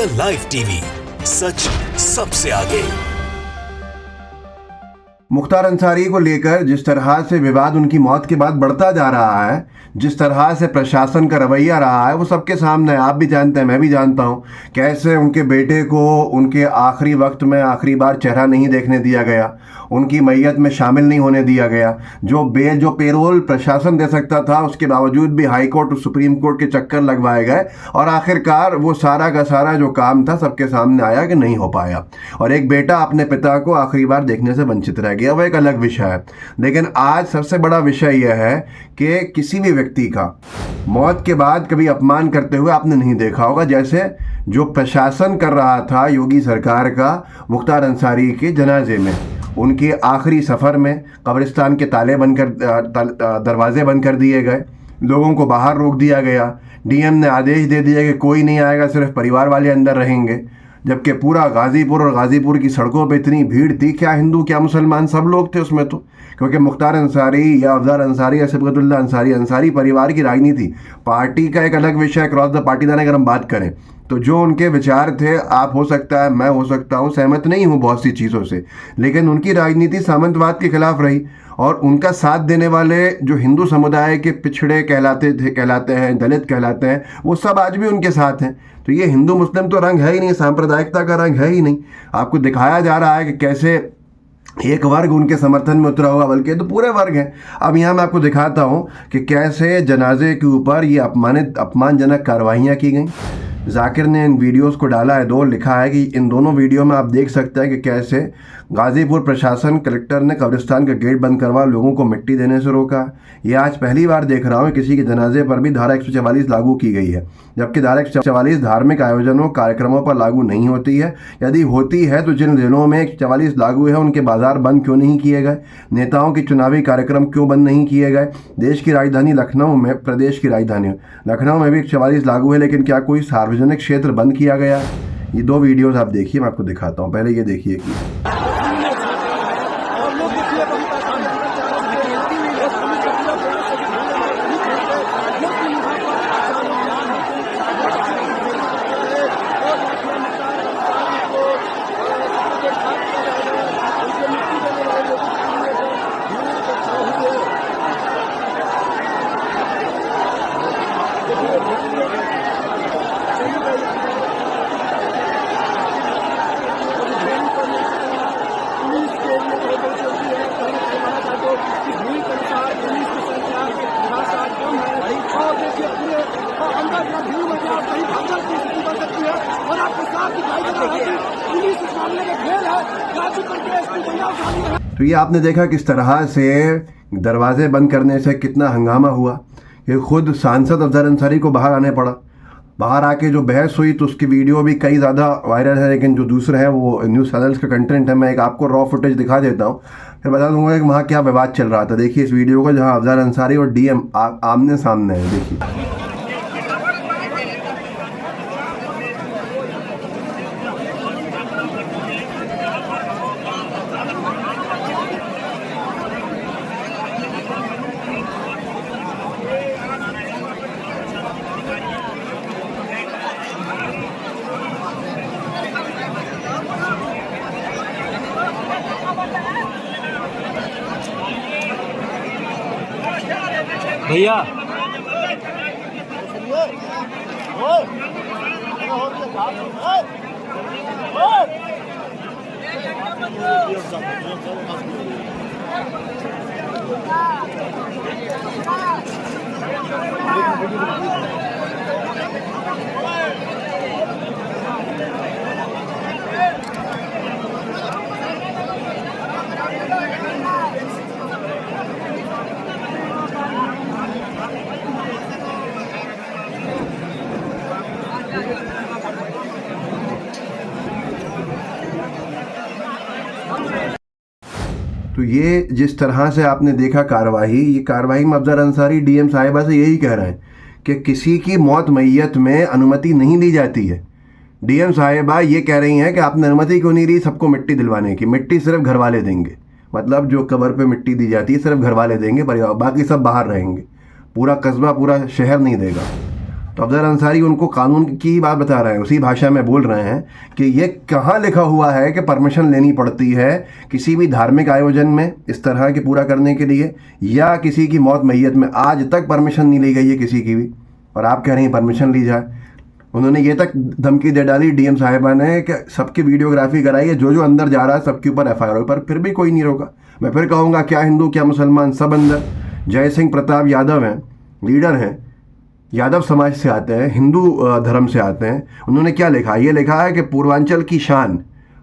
India live TV, सच सबसे आगे। मुख्तार अंसारी को लेकर जिस तरह से विवाद उनकी मौत के बाद बढ़ता जा रहा है, जिस तरह से प्रशासन का रवैया रहा है, वो सबके सामने है। आप भी जानते हैं, मैं भी जानता हूँ कैसे उनके बेटे को उनके आखिरी वक्त में आखिरी बार चेहरा नहीं देखने दिया गया, उनकी मैयत में शामिल नहीं होने दिया गया। जो पेरोल प्रशासन दे सकता था, उसके बावजूद भी हाई कोर्ट और सुप्रीम कोर्ट के चक्कर लगवाए गए और आखिरकार वो सारा का सारा जो काम था सबके सामने आया कि नहीं हो पाया और एक बेटा अपने पिता को आखिरी बार देखने से वंचित रह गया। वो एक अलग विषय है, लेकिन आज सबसे बड़ा विषय यह है कि किसी भी व्यक्ति का मौत के बाद कभी अपमान करते हुए आपने नहीं देखा होगा, जैसे जो प्रशासन कर रहा था योगी सरकार का मुख्तार अंसारी के जनाजे में, उनके आखिरी सफ़र में कब्रिस्तान के ताले दरवाजे बंद कर दिए गए, लोगों को बाहर रोक दिया गया, डीएम ने आदेश दे दिया कि कोई नहीं आएगा, सिर्फ परिवार वाले अंदर रहेंगे। जबकि पूरा गाज़ीपुर की सड़कों पे इतनी भीड़ थी, क्या हिंदू क्या मुसलमान सब लोग थे उसमें, तो क्योंकि मुख्तार अंसारी या अफजल अंसारी या सिबगतुल्लाह अंसारी परिवार की राजनीति, पार्टी का एक अलग विषय, क्रॉस द पार्टी लाइन अगर हम बात करें तो जो उनके विचार थे, आप हो सकता है, मैं हो सकता हूँ, सहमत नहीं हूँ बहुत सी चीज़ों से, लेकिन उनकी राजनीति सामंतवाद के खिलाफ रही और उनका साथ देने वाले जो हिंदू समुदाय के पिछड़े कहलाते हैं, दलित कहलाते हैं, वो सब आज भी उनके साथ हैं। तो ये हिंदू मुस्लिम तो रंग है ही नहीं, सांप्रदायिकता का रंग है ही नहीं। आपको दिखाया जा रहा है कि कैसे एक वर्ग उनके समर्थन में उतरा हुआ, बल्कि तो पूरे वर्ग हैं। अब यहाँ मैं आपको दिखाता हूँ कि कैसे जनाजे के ऊपर ये अपमानजनक कार्रवाइयाँ की गई। जाकिर ने इन वीडियोस को डाला है, लिखा है कि इन दोनों वीडियो में आप देख सकते हैं कि कैसे गाज़ीपुर प्रशासन कलेक्टर ने कब्रिस्तान का गेट बंद करवा लोगों को मिट्टी देने से रोका। ये आज पहली बार देख रहा हूँ किसी के जनाजे पर भी धारा 144 लागू की गई है, जबकि धारा 144 धार्मिक आयोजनों कार्यक्रमों पर लागू नहीं होती है। यदि होती है तो जिन जिलों में 144 लागू है उनके बाजार बंद क्यों नहीं किए गए, नेताओं के चुनावी कार्यक्रम क्यों बंद नहीं किए गए। देश की राजधानी लखनऊ में, प्रदेश की राजधानी लखनऊ में भी 144 लागू है, लेकिन क्या कोई सार्वजनिक क्षेत्र बंद किया गया? ये दो वीडियोस आप देखिए, मैं आपको दिखाता हूँ। पहले ये देखिए कि तो ये आपने देखा किस तरह से दरवाजे बंद करने से कितना हंगामा हुआ। ये खुद सांसद अफजल अंसारी को बाहर आने पड़ा। बाहर आके जो बहस हुई तो उसकी वीडियो भी कई ज़्यादा वायरल है, लेकिन जो दूसरे हैं वो न्यूज़ चैनल्स का कंटेंट है। मैं एक आपको रॉ फुटेज दिखा देता हूँ, फिर बता दूंगा कि वहाँ क्या विवाद चल रहा था। देखिए इस वीडियो को, जहाँ अफजल अंसारी और डीएम आमने सामने है। देखिए भैया तो ये जिस तरह से आपने देखा कार्रवाई, ये कार्रवाई में अफजल अंसारी डीएम साहिबा से यही कह रहे हैं कि किसी की मौत मैयत में अनुमति नहीं दी जाती है। डीएम साहिबा ये कह रही हैं कि आपने अनुमति क्यों नहीं दी सबको मिट्टी दिलवाने की, मिट्टी सिर्फ घर वाले देंगे। मतलब जो कब्र पे मिट्टी दी जाती है सिर्फ घर वाले देंगे, परिवार बाकी सब बाहर रहेंगे, पूरा कस्बा पूरा शहर नहीं देगा। तो अफजल अंसारी उनको कानून की ही बात बता रहे हैं, उसी भाषा में बोल रहे हैं कि ये कहाँ लिखा हुआ है कि परमिशन लेनी पड़ती है किसी भी धार्मिक आयोजन में इस तरह के पूरा करने के लिए, या किसी की मौत मैयत में आज तक परमिशन नहीं ली गई है किसी की भी, और आप कह रहे हैं परमिशन ली जाए। उन्होंने ये तक धमकी दे डाली डीएम साहिबा ने कि सबकी वीडियोग्राफी कराई है, जो जो अंदर जा रहा है सबके ऊपर एफआईआर हो, पर फिर भी कोई नहीं रोका। मैं फिर कहूँगा क्या हिंदू क्या मुसलमान सब अंदर। जय सिंह प्रताप यादव हैं, लीडर हैं, यादव समाज से आते हैं, हिंदू धर्म से आते हैं। उन्होंने क्या लिखा, ये लिखा है कि पूर्वांचल की शान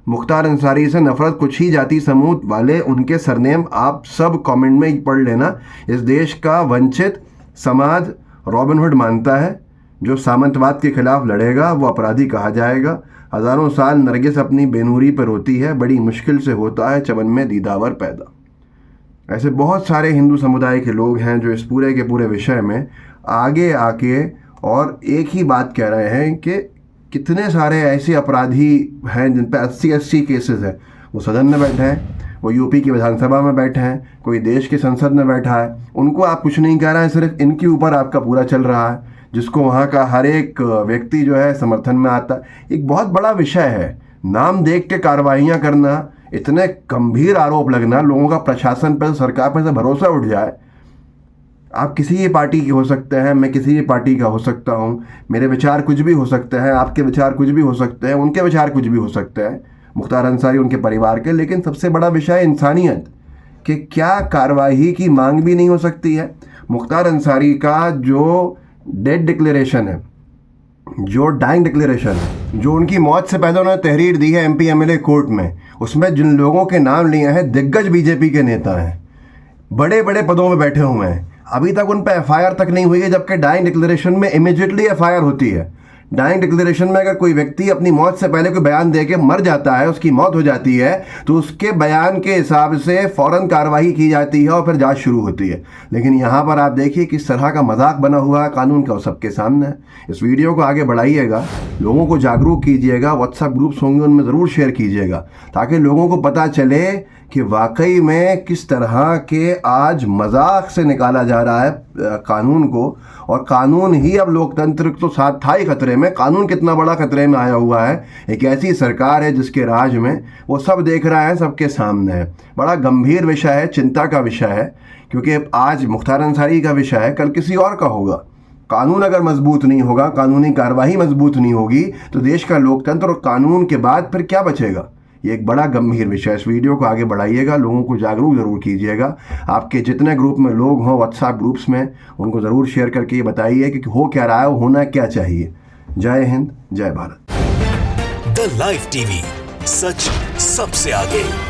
मुख्तार अंसारी से नफरत कुछ ही जाति समूह वाले, उनके सरनेम आप सब कमेंट में पढ़ लेना। इस देश का वंचित समाज रॉबिनहुड मानता है, जो सामंतवाद के खिलाफ लड़ेगा वो अपराधी कहा जाएगा। हज़ारों साल नरगिस अपनी बेनूरी पर रोती है, बड़ी मुश्किल से होता है चमन में दीदावर पैदा। ऐसे बहुत सारे हिंदू समुदाय के लोग हैं जो इस पूरे के पूरे विषय में आगे आके और एक ही बात कह रहे हैं कि कितने सारे ऐसे अपराधी हैं जिन पे 80 केसेस है। वो सदन में बैठे हैं, वो यूपी की विधानसभा में बैठे हैं, कोई देश की संसद में बैठा है, उनको आप कुछ नहीं कह रहे हैं, सिर्फ इनके ऊपर आपका पूरा चल रहा है, जिसको वहाँ का हर एक व्यक्ति जो है समर्थन में आता है। एक बहुत बड़ा विषय है, नाम देख के कार्रवाइयाँ करना, इतने गंभीर आरोप लगना, लोगों का प्रशासन पर सरकार पर से भरोसा उठ जाए। आप किसी भी पार्टी के हो सकते हैं, मैं किसी भी पार्टी का हो सकता हूँ, मेरे विचार कुछ भी हो सकते हैं, आपके विचार कुछ भी हो सकते हैं, उनके विचार कुछ भी हो सकते हैं, मुख्तार अंसारी उनके परिवार के, लेकिन सबसे बड़ा विषय है इंसानियत कि क्या कार्रवाई की मांग भी नहीं हो सकती है। मुख्तार अंसारी का जो डेड डिक्लेरेशन है, जो डाइंग डिक्लेरेशन है, जो उनकी मौत से पहले उन्होंने तहरीर दी है एमपी एमएलए कोर्ट में, उसमें जिन लोगों के नाम लिए हैं दिग्गज बीजेपी के नेता हैं, बड़े बड़े पदों में बैठे हुए हैं, अभी तक उन पर एफआईआर तक नहीं हुई है, जबकि डाइंग डिक्लेरेशन में इमीडिएटली एफआईआर होती है। डाइंग डिक्लेरेशन में अगर कोई व्यक्ति अपनी मौत से पहले कोई बयान दे के मर जाता है, उसकी मौत हो जाती है, तो उसके बयान के हिसाब से फ़ौरन कार्रवाई की जाती है और फिर जांच शुरू होती है। लेकिन यहाँ पर आप देखिए किस तरह का मजाक बना हुआ है कानून का, सबके सामने है। इस वीडियो को आगे बढ़ाइएगा, लोगों को जागरूक कीजिएगा, व्हाट्सएप ग्रुप्स होंगे उनमें ज़रूर शेयर कीजिएगा, ताकि लोगों को पता चले कि वाकई में किस तरह के आज मजाक से निकाला जा रहा है कानून को, और कानून ही अब लोकतंत्र तो साथ था ही खतरे में, कानून कितना बड़ा खतरे में आया हुआ है। एक ऐसी सरकार है जिसके राज में वो सब देख रहा है, सबके सामने है। बड़ा गंभीर विषय है, चिंता का विषय है, क्योंकि आज मुख्तार अंसारी का विषय है, कल किसी और का होगा। कानून अगर मजबूत नहीं होगा, कानूनी कार्रवाई मजबूत नहीं होगी, तो देश का लोकतंत्र और कानून के बाद फिर क्या बचेगा। ये एक बड़ा गंभीर विषय है। इस वीडियो को आगे बढ़ाइएगा, लोगों को जागरूक ज़रूर कीजिएगा। आपके जितने ग्रुप में लोग हों व्हाट्सएप ग्रुप्स में, उनको ज़रूर शेयर करके ये बताइए कि हो क्या रहा है, होना क्या चाहिए। जय हिंद, जय भारत। द लाइव टीवी, सच सबसे आगे।